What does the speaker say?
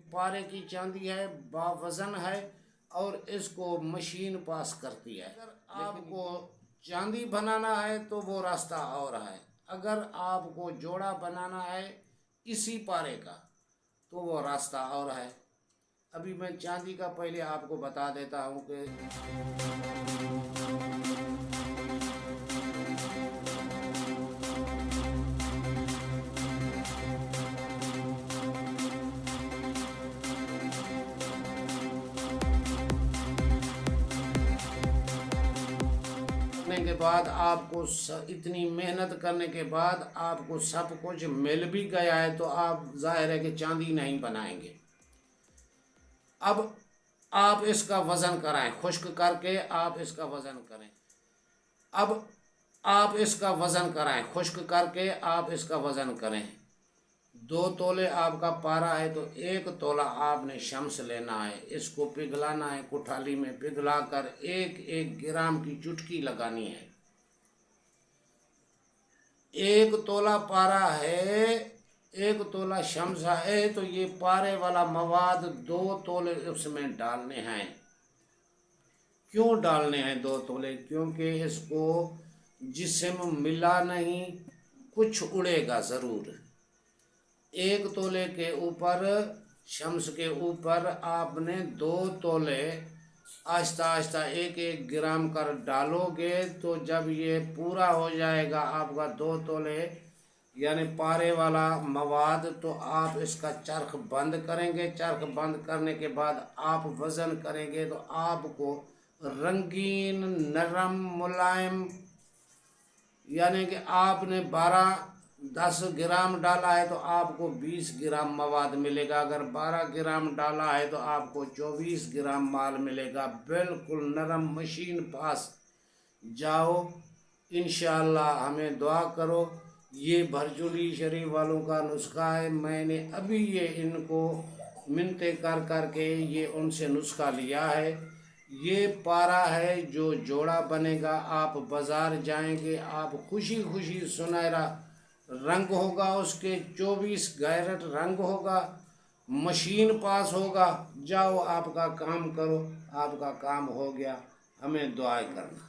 पारे की चांदी है, बावजन है और इसको मशीन पास करती है। अगर आपको चांदी बनाना है तो वो रास्ता और है, अगर आपको जोड़ा बनाना है इसी पारे का तो वो रास्ता और है। अभी मैं चांदी का पहले आपको बता देता हूँ कि के बाद आपको इतनी मेहनत करने के बाद आपको सब कुछ मिल भी गया है तो आप जाहिर है कि चांदी नहीं बनाएंगे। अब आप इसका वज़न कराएं, खुश्क करके आप इसका वज़न करें। अब आप इसका वज़न कराएं, खुश्क करके आप इसका वज़न करें। 2 तोले आपका पारा है तो 1 तोला आपने शम्स लेना है। इसको पिघलाना है, कुठाली में पिघला कर 1-1 ग्राम की चुटकी लगानी है। 1 तोला पारा है, 1 तोला शम्स है तो ये पारे वाला मवाद 2 तोले उसमें डालने हैं। क्यों डालने हैं 2 तोले? क्योंकि इसको जिस्म मिला नहीं, कुछ उड़ेगा ज़रूर। 1 तोले के ऊपर, शम्स के ऊपर आपने 2 तोले आहिस्ता आहिस्ता 1-1 ग्राम कर डालोगे तो जब ये पूरा हो जाएगा आपका 2 तोले यानी पारे वाला मवाद, तो आप इसका चरख बंद करेंगे। चरख बंद करने के बाद आप वज़न करेंगे तो आपको रंगीन, नरम, मुलायम, यानी कि आपने 10 ग्राम डाला है तो आपको 20 ग्राम मवाद मिलेगा। अगर 12 ग्राम डाला है तो आपको 24 ग्राम माल मिलेगा। बिल्कुल नरम, मशीन पास जाओ। इंशाअल्लाह हमें दुआ करो। ये भरजोली शरीफ वालों का नुस्खा है। मैंने अभी ये इनको मिन्नतें कर कर के ये उनसे नुस्खा लिया है। ये पारा है जो जोड़ा बनेगा। आप बाज़ार जाएंगे, आप खुशी खुशी, सुनहरा रंग होगा उसके, 24 कैरेट रंग होगा, मशीन पास होगा। जाओ आपका काम करो, आपका काम हो गया। हमें दुआएं करना।